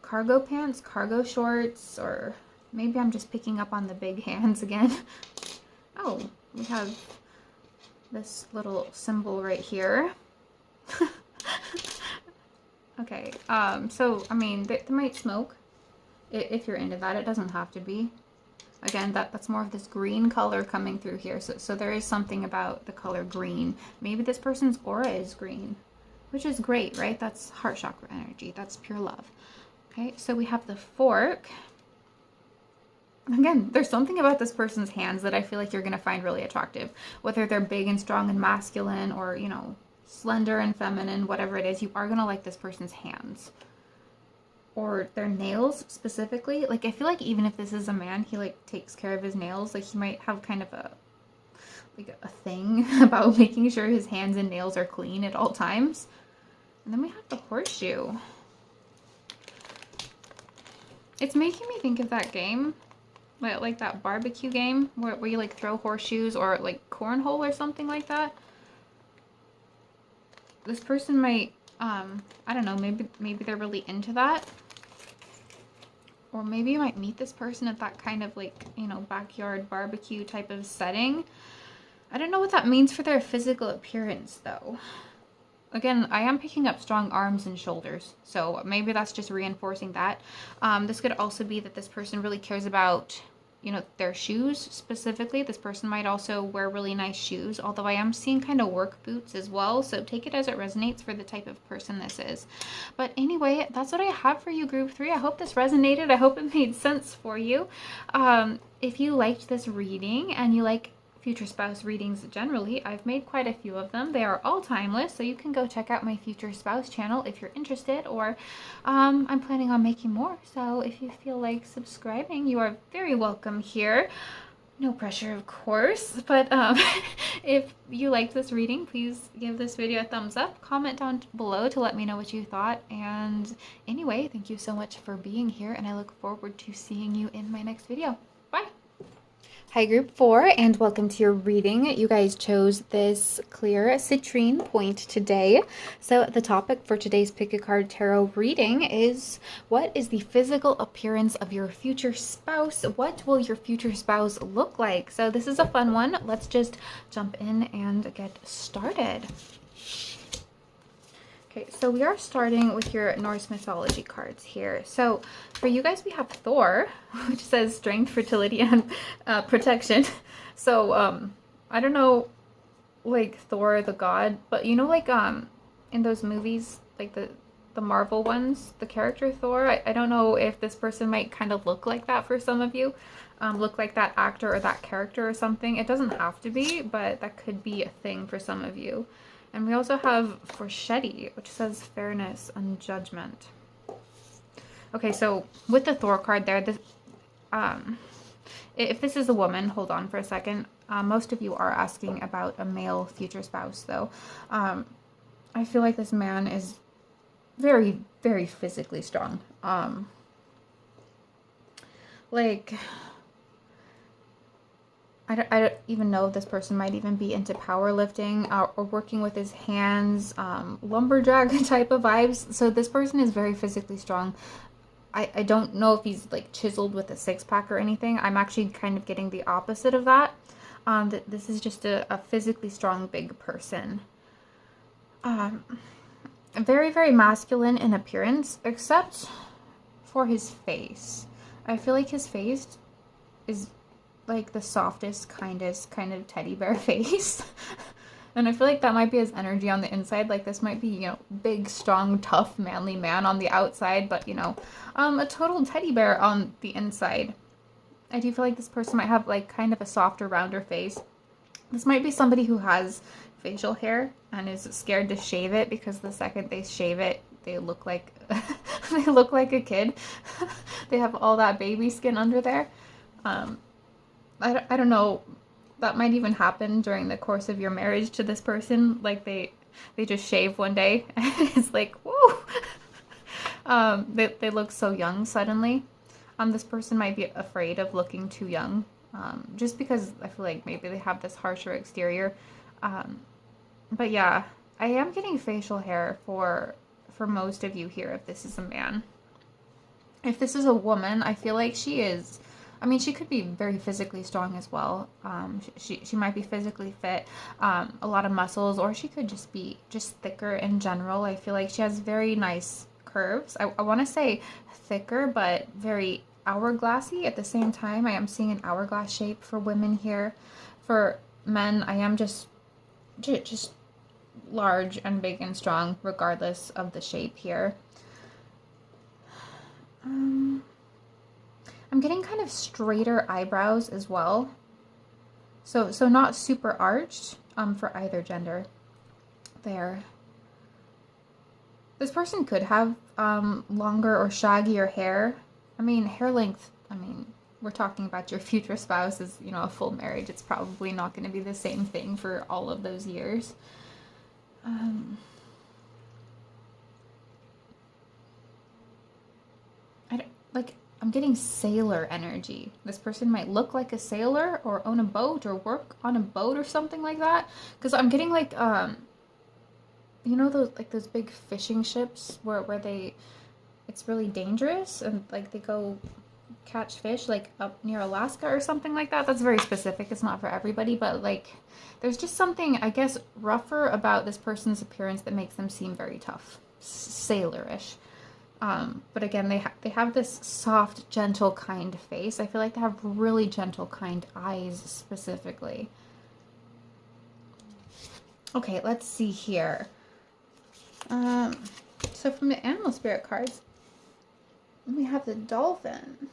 cargo pants, cargo shorts, or maybe I'm just picking up on the big hands again. Oh, we have this little symbol right here. Okay, so I mean, they might smoke. If you're into that, it doesn't have to be. Again, that's more of this green color coming through here. So there is something about the color green. Maybe this person's aura is green, which is great, right? That's heart chakra energy. That's pure love. Okay, so we have the fork. Again, there's something about this person's hands that I feel like you're going to find really attractive. Whether they're big and strong and masculine or, you know, slender and feminine, whatever it is, you are going to like this person's hands. Or their nails specifically. Like, I feel like even if this is a man, he like takes care of his nails. Like, he might have kind of a thing about making sure his hands and nails are clean at all times. And then we have the horseshoe. It's making me think of that game, like that barbecue game where you like throw horseshoes, or like cornhole or something like that. This person might, I don't know, maybe they're really into that. Or maybe you might meet this person at that kind of like, you know, backyard barbecue type of setting. I don't know what that means for their physical appearance though. Again, I am picking up strong arms and shoulders, so maybe that's just reinforcing that. This could also be that this person really cares about, you know, their shoes specifically. This person might also wear really nice shoes, although I am seeing kind of work boots as well, so take it as it resonates for the type of person this is. But anyway, that's what I have for you, group 3. I hope this resonated. I hope it made sense for you. If you liked this reading and you like future spouse readings generally, I've made quite a few of them. They are all timeless, so you can go check out my future spouse channel if you're interested, or I'm planning on making more, so if you feel like subscribing, you are very welcome here. No pressure, of course, but if you liked this reading, please give this video a thumbs up, comment down below to let me know what you thought, and anyway, thank you so much for being here, and I look forward to seeing you in my next video. Bye! Hi group 4, and welcome to your reading. You guys chose this clear citrine point today. So the topic for today's Pick a Card Tarot reading is, what is the physical appearance of your future spouse? What will your future spouse look like? So this is a fun one. Let's just jump in and get started. Okay, so we are starting with your Norse mythology cards here. So for you guys, we have Thor, which says strength, fertility, and protection. So I don't know, like Thor the god, but you know, like in those movies, like the Marvel ones, the character Thor. I don't know if this person might kind of look like that for some of you. Look like that actor or that character or something. It doesn't have to be, but that could be a thing for some of you. And we also have Forchetti, which says fairness and judgment. Okay, so with the Thor card there, this, if this is a woman, hold on for a second. Most of you are asking about a male future spouse, though. I feel like this man is very, very physically strong. Like, I don't even know if this person might even be into powerlifting or working with his hands, lumberjack type of vibes. So this person is very physically strong. I don't know if he's like chiseled with a six-pack or anything. I'm actually kind of getting the opposite of that. This is just a physically strong, big person. Very, very masculine in appearance, except for his face. I feel like his face is like the softest, kindest kind of teddy bear face. And I feel like that might be his energy on the inside. Like this might be, you know, big, strong, tough, manly man on the outside, but, you know, a total teddy bear on the inside. I do feel like this person might have like kind of a softer, rounder face. This might be somebody who has facial hair and is scared to shave it because the second they shave it, they look like they look like a kid. They have all that baby skin under there. I don't know. That might even happen during the course of your marriage to this person. Like they just shave one day and it's like, whoa. They look so young suddenly. This person might be afraid of looking too young, just because I feel like maybe they have this harsher exterior. But yeah, I am getting facial hair for most of you here if this is a man. If this is a woman, I feel like she is, I mean, she could be very physically strong as well. She might be physically fit, a lot of muscles, or she could just be just thicker in general. I feel like she has very nice curves. I want to say thicker, but very hourglassy at the same time. I am seeing an hourglass shape for women here. For men, I am just large and big and strong, regardless of the shape here. I'm getting kind of straighter eyebrows as well. So not super arched for either gender. There. This person could have longer or shaggier hair. I mean, hair length, I mean, we're talking about your future spouse is, you know, a full marriage. It's probably not going to be the same thing for all of those years. I'm getting sailor energy. This person might look like a sailor or own a boat or work on a boat or something like that. Because I'm getting like, you know, those big fishing ships where it's really dangerous and like they go catch fish like up near Alaska or something like that. That's very specific. It's not for everybody, but like there's just something, I guess, rougher about this person's appearance that makes them seem very tough, sailorish. But again, they have this soft, gentle, kind face. I feel like they have really gentle, kind eyes specifically. Okay, let's see here. So from the animal spirit cards, we have the dolphin.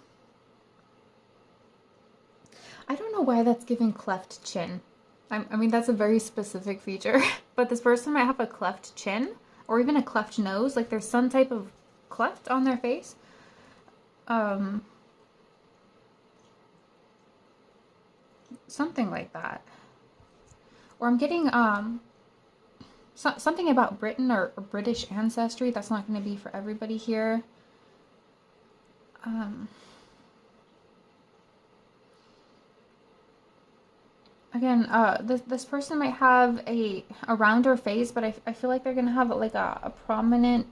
I don't know why that's giving cleft chin. I mean, that's a very specific feature, but this person might have a cleft chin or even a cleft nose. Like there's some type of cleft on their face. Something like that. Or I'm getting something about Britain or British ancestry. That's not going to be for everybody here. Again, this person might have a rounder face, but I feel like they're going to have like a prominent,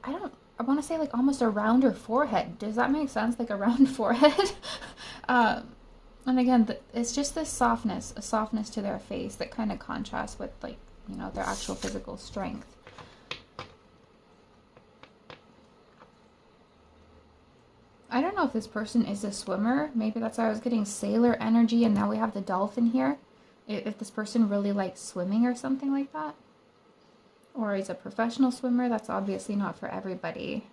I want to say like almost a rounder forehead. Does that make sense? Like a round forehead? And again, it's just this softness, a softness to their face that kind of contrasts with like, you know, their actual physical strength. I don't know if this person is a swimmer. Maybe that's why I was getting sailor energy and now we have the dolphin here. If this person really likes swimming or something like that. Or is a professional swimmer, that's obviously not for everybody.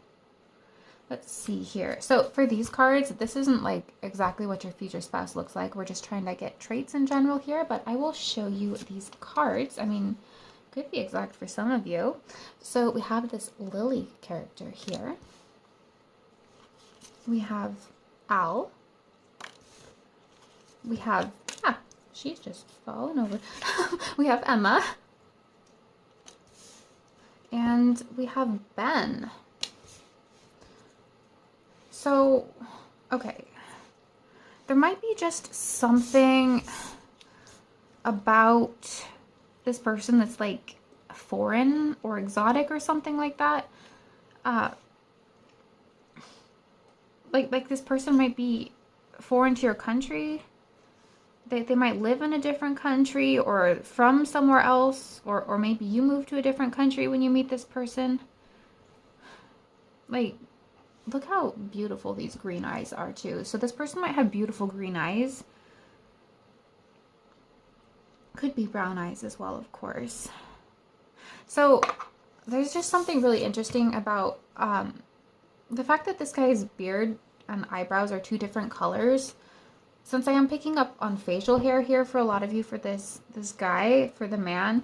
Let's see here. So for these cards, this isn't like exactly what your future spouse looks like. We're just trying to get traits in general here, but I will show you these cards. I mean, could be exact for some of you. So we have this Lily character here. We have Al. We have, she's just fallen over. We have Emma. And we have Ben. So, okay. There might be just something about this person that's like foreign or exotic or something like that. Like this person might be foreign to your country. They might live in a different country or from somewhere else, or maybe you move to a different country when you meet this person. Like, look how beautiful these green eyes are too. So this person might have beautiful green eyes. Could be brown eyes as well, of course. So there's just something really interesting about the fact that this guy's beard, and eyebrows are two different colors. Since I am picking up on facial hair here for a lot of you for this guy, for the man,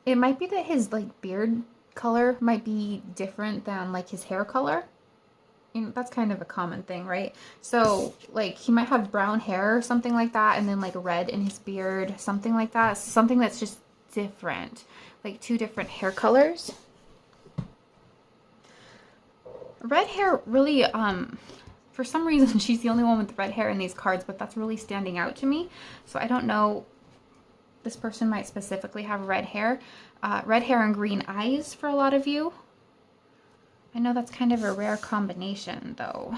it might be that his like beard color might be different than like his hair color. You know, that's kind of a common thing, right? So like he might have brown hair or something like that, and then like red in his beard, something like that. Something that's just different, like two different hair colors. Red hair really, for some reason, she's the only one with red hair in these cards, but that's really standing out to me. So I don't know. This person might specifically have red hair and green eyes for a lot of you. I know that's kind of a rare combination, though.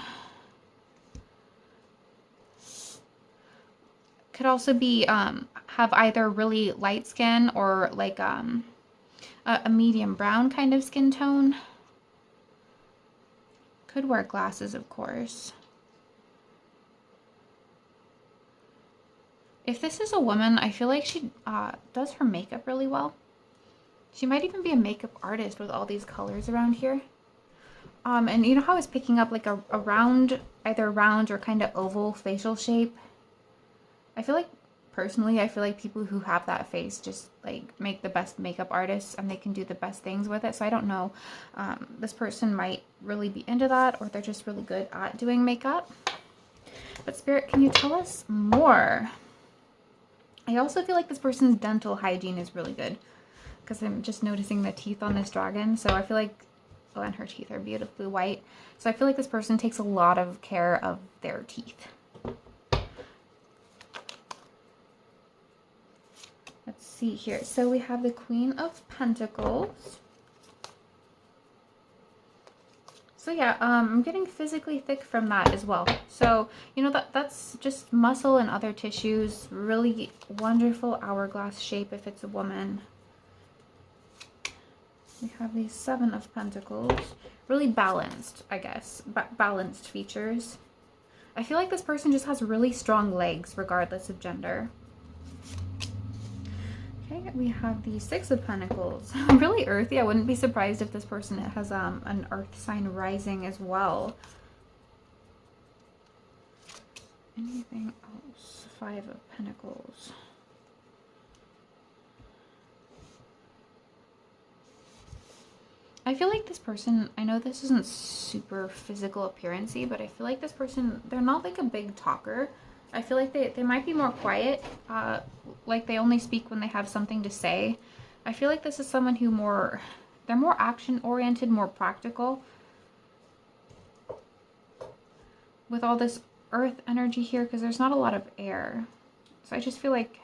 Could also be have either really light skin or like a medium brown kind of skin tone. Could wear glasses, of course. If this is a woman, I feel like she does her makeup really well. She might even be a makeup artist with all these colors around here. And you know how I was picking up like a round, either round or kind of oval facial shape? I feel like, personally, I feel like people who have that face just like make the best makeup artists and they can do the best things with it. So I don't know, this person might really be into that, or they're just really good at doing makeup. But Spirit, can you tell us more? I also feel like this person's dental hygiene is really good, because I'm just noticing the teeth on this dragon. So I feel like, oh, and her teeth are beautifully white. So I feel like this person takes a lot of care of their teeth. Let's see here. So we have the Queen of Pentacles. So yeah, I'm getting physically thick from that as well. So, you know, that's just muscle and other tissues. Really wonderful hourglass shape if it's a woman. We have the Seven of Pentacles. Really balanced, I guess. Balanced features. I feel like this person just has really strong legs regardless of gender. Okay, we have the Six of Pentacles. Really earthy. I wouldn't be surprised if this person has an earth sign rising as well. Anything else? Five of Pentacles. I feel like this person, I know this isn't super physical appearance-y, but I feel like this person, they're not like a big talker. I feel like they might be more quiet, like they only speak when they have something to say. I feel like this is someone who they're more action-oriented, more practical. With all this earth energy here, because there's not a lot of air. So I just feel like,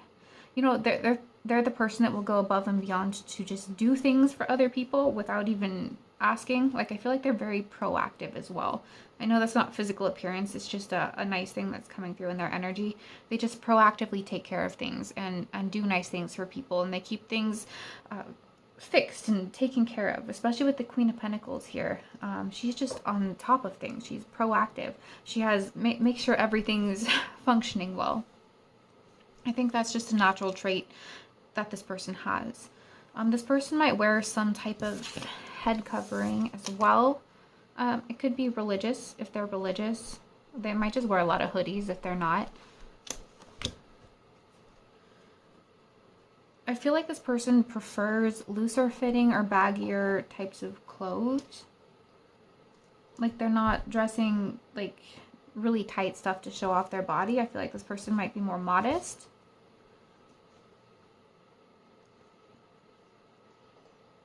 you know, they're the person that will go above and beyond to just do things for other people without even asking. Like, I feel like they're very proactive as well. I know that's not physical appearance, it's just a nice thing that's coming through in their energy. They just proactively take care of things and do nice things for people, and they keep things fixed and taken care of, especially with the Queen of Pentacles here. She's just on top of things. She's proactive. She has make sure everything's functioning well. I think that's just a natural trait that this person has. This person might wear some type of head covering as well. It could be religious if they're religious. They might just wear a lot of hoodies if they're not. I feel like this person prefers looser fitting or baggier types of clothes. Like, they're not dressing like really tight stuff to show off their body. I feel like this person might be more modest.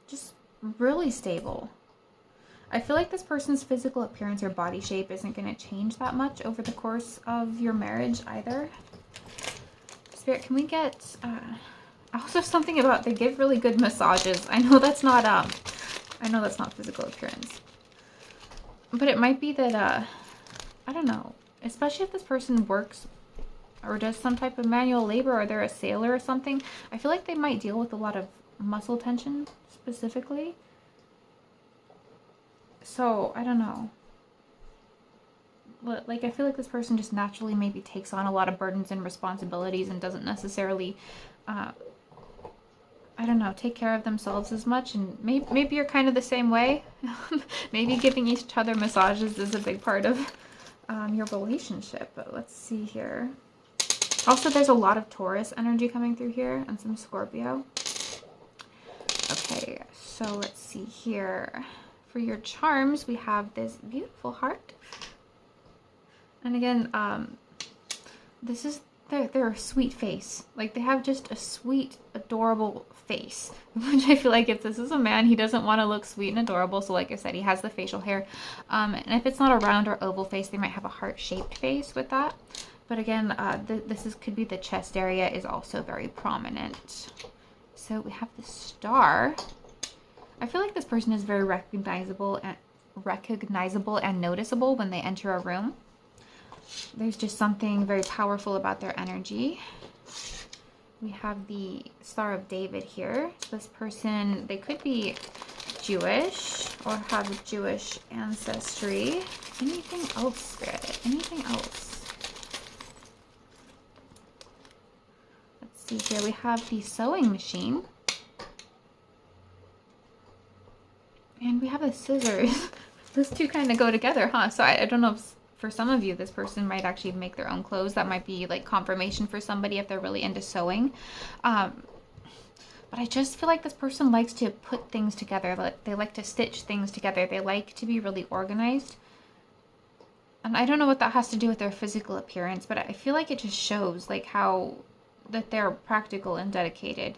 Just really stable. I feel like this person's physical appearance or body shape isn't going to change that much over the course of your marriage either. Spirit, can we get also something about they give really good massages? I know that's not physical appearance. But it might be that I don't know, especially if this person works or does some type of manual labor, or they're a sailor or something. I feel like they might deal with a lot of muscle tension specifically. So, I don't know. Like, I feel like this person just naturally maybe takes on a lot of burdens and responsibilities and doesn't necessarily I don't know, take care of themselves as much, and maybe you're kind of the same way. Maybe giving each other massages is a big part of your relationship. But let's see here. Also, there's a lot of Taurus energy coming through here and some Scorpio. Okay, so let's see here. For your charms, we have this beautiful heart. And again, this is they're a sweet face. Like, they have just a sweet, adorable face. Which I feel like if this is a man, he doesn't want to look sweet and adorable. So like I said, he has the facial hair. And if it's not a round or oval face, they might have a heart-shaped face with that. But again, could be the chest area is also very prominent. So we have the star. I feel like this person is very recognizable and noticeable when they enter a room. There's just something very powerful about their energy. We have the Star of David here. So this person, they could be Jewish or have Jewish ancestry. Anything else, Spirit? Anything else? Let's see here. We have the sewing machine. And we have the scissors. Those two kind of go together, huh? So I don't know if for some of you, this person might actually make their own clothes. That might be like confirmation for somebody if they're really into sewing. But I just feel like this person likes to put things together. They like to stitch things together. They like to be really organized. And I don't know what that has to do with their physical appearance, but I feel like it just shows like how that they're practical and dedicated.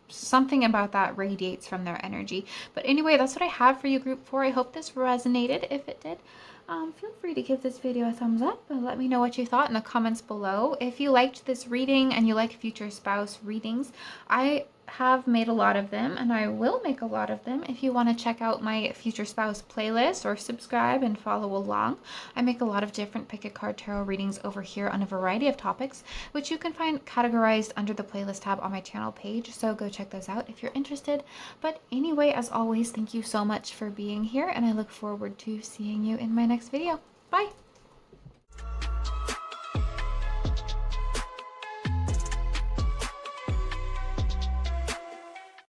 Something about that radiates from their energy. But anyway, that's what I have for you, group 4. I hope this resonated. If it did, feel free to give this video a thumbs up and let me know what you thought in the comments below. If you liked this reading and you like future spouse readings, I have made a lot of them and I will make a lot of them. If you want to check out my future spouse playlist or subscribe and follow along, I make a lot of different pick a card tarot readings over here on a variety of topics, which you can find categorized under the playlist tab on my channel page. So go check those out if you're interested. But anyway, as always, thank you so much for being here and I look forward to seeing you in my next video. Bye!